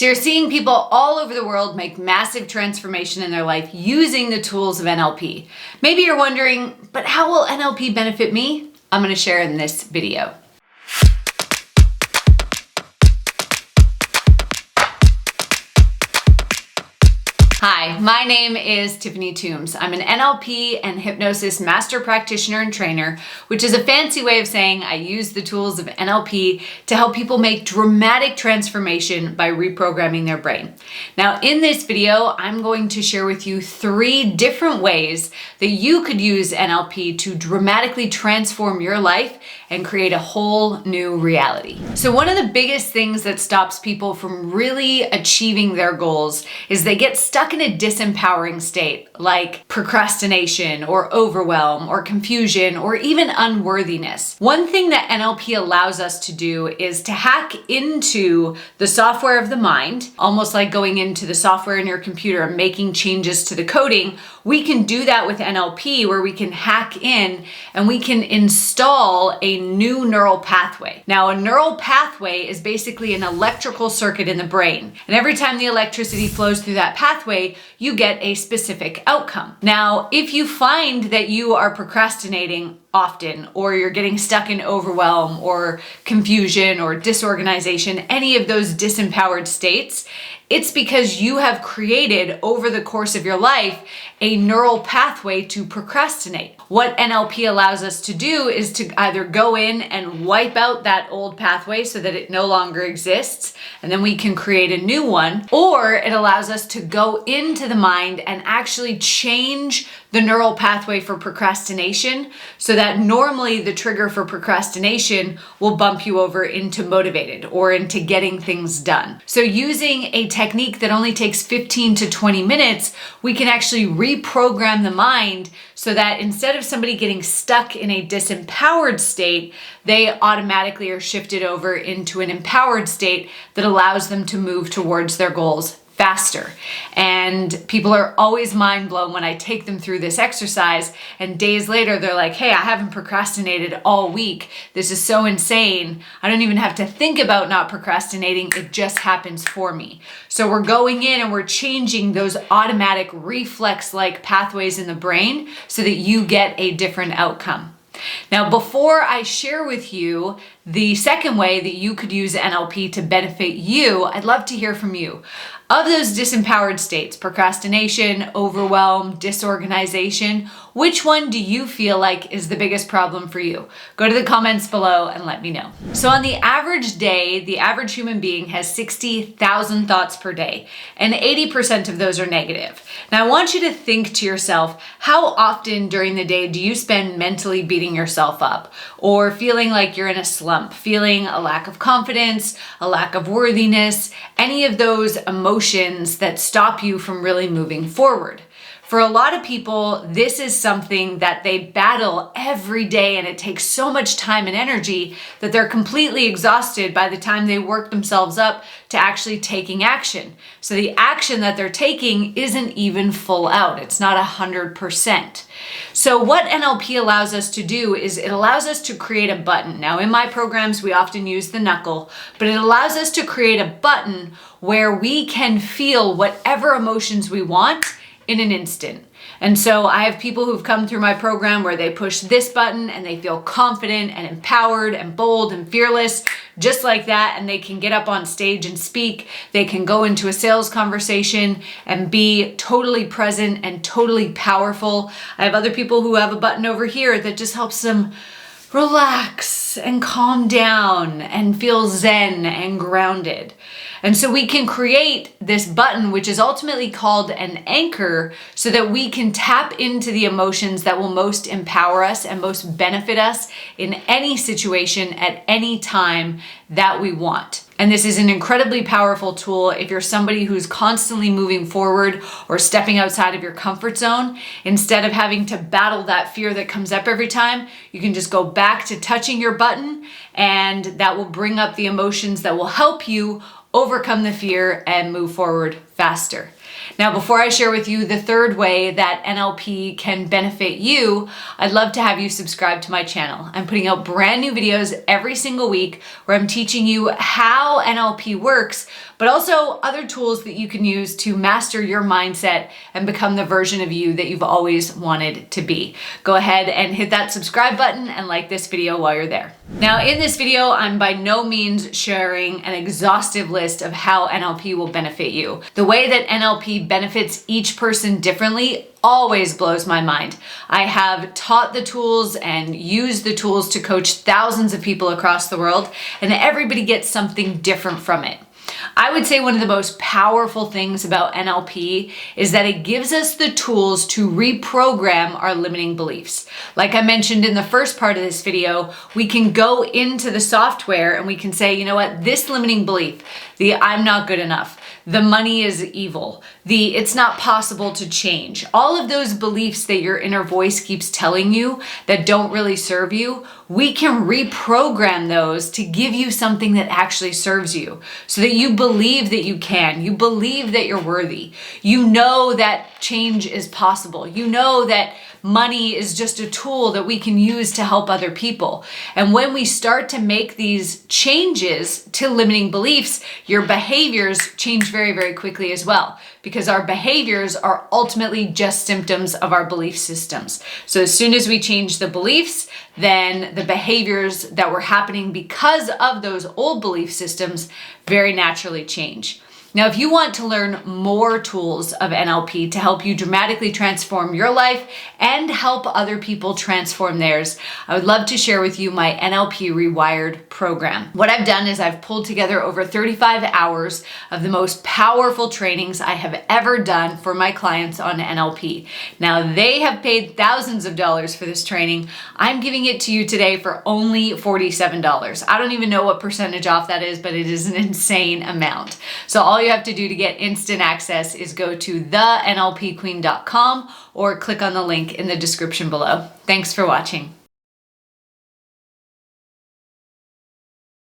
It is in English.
So you're seeing people all over the world make massive transformation in their life using the tools of NLP. Maybe you're wondering, but how will NLP benefit me? I'm going to share in this video. Hi, my name is Tiffany Toombs. I'm an NLP and hypnosis master practitioner and trainer, which is a fancy way of saying I use the tools of NLP to help people make dramatic transformation by reprogramming their brain. Now, in this video, I'm going to share with you 3 different ways that you could use NLP to dramatically transform your life and create a whole new reality. So one of the biggest things that stops people from really achieving their goals is they get stuck in a disempowering state, like procrastination or overwhelm or confusion or even unworthiness. One thing that NLP allows us to do is to hack into the software of the mind, almost like going into the software in your computer and making changes to the coding. We can do that with NLP, where we can hack in and we can install a new neural pathway. Now, a neural pathway is basically an electrical circuit in the brain. And every time the electricity flows through that pathway, you get a specific outcome. Now, if you find that you are procrastinating often, or you're getting stuck in overwhelm or confusion or disorganization, any of those disempowered states, it's because you have created over the course of your life a neural pathway to procrastinate. What NLP allows us to do is to either go in and wipe out that old pathway so that it no longer exists, and then we can create a new one, or it allows us to go into the mind and actually change the neural pathway for procrastination so that normally the trigger for procrastination will bump you over into motivated or into getting things done. So using a technique that only takes 15 to 20 minutes, we can actually reprogram the mind so that instead of somebody getting stuck in a disempowered state, they automatically are shifted over into an empowered state that allows them to move towards their goals faster. And people are always mind blown when I take them through this exercise, and days later they're like, hey, I haven't procrastinated all week. This is so insane. I don't even have to think about not procrastinating. It just happens for me. So we're going in and we're changing those automatic reflex-like pathways in the brain so that you get a different outcome. Now, before I share with you the second way that you could use NLP to benefit you, I'd love to hear from you. Of those disempowered states, procrastination, overwhelm, disorganization, which one do you feel like is the biggest problem for you? Go to the comments below and let me know. So on the average day, the average human being has 60,000 thoughts per day, and 80% of those are negative. Now I want you to think to yourself, how often during the day do you spend mentally beating yourself up or feeling like you're in a slump, feeling a lack of confidence, a lack of worthiness, any of those emotions that stop you from really moving forward? For a lot of people, this is something that they battle every day, and it takes so much time and energy that they're completely exhausted by the time they work themselves up to actually taking action. So the action that they're taking isn't even full out. It's not 100%. So what NLP allows us to do is it allows us to create a button. Now in my programs, we often use the knuckle, but it allows us to create a button where we can feel whatever emotions we want in an instant. And so I have people who've come through my program where they push this button and they feel confident and empowered and bold and fearless, just like that, and they can get up on stage and speak. They can go into a sales conversation and be totally present and totally powerful. I have other people who have a button over here that just helps them relax and calm down and feel zen and grounded. And so we can create this button, which is ultimately called an anchor, so that we can tap into the emotions that will most empower us and most benefit us in any situation at any time that we want. And this is an incredibly powerful tool if you're somebody who's constantly moving forward or stepping outside of your comfort zone. Instead of having to battle that fear that comes up every time, you can just go back to touching your button, and that will bring up the emotions that will help you overcome the fear and move forward faster. Now, before I share with you the third way that NLP can benefit you, I'd love to have you subscribe to my channel. I'm putting out brand new videos every single week where I'm teaching you how NLP works, but also other tools that you can use to master your mindset and become the version of you that you've always wanted to be. Go ahead and hit that subscribe button and like this video while you're there. Now, in this video, I'm by no means sharing an exhaustive list of how NLP will benefit you. The way that NLP benefits each person differently always blows my mind. I have taught the tools and used the tools to coach thousands of people across the world, and everybody gets something different from it. I would say one of the most powerful things about NLP is that it gives us the tools to reprogram our limiting beliefs. Like I mentioned in the first part of this video, we can go into the software and we can say, you know what, this limiting belief, the I'm not good enough, the money is evil, the it's not possible to change, all of those beliefs that your inner voice keeps telling you that don't really serve you, we can reprogram those to give you something that actually serves you so that you believe that you can, you believe that you're worthy, you know that change is possible, you know that money is just a tool that we can use to help other people. And when we start to make these changes to limiting beliefs, your behaviors change very, very quickly as well, because our behaviors are ultimately just symptoms of our belief systems. So as soon as we change the beliefs, then the behaviors that were happening because of those old belief systems very naturally change. Now, if you want to learn more tools of NLP to help you dramatically transform your life and help other people transform theirs, I would love to share with you my NLP Rewired program. What I've done is I've pulled together over 35 hours of the most powerful trainings I have ever done for my clients on NLP. Now, they have paid thousands of dollars for this training. I'm giving it to you today for only $47. I don't even know what percentage off that is, but it is an insane amount. So all you have to do to get instant access is go to thenlpqueen.com or click on the link in the description below. Thanks for watching.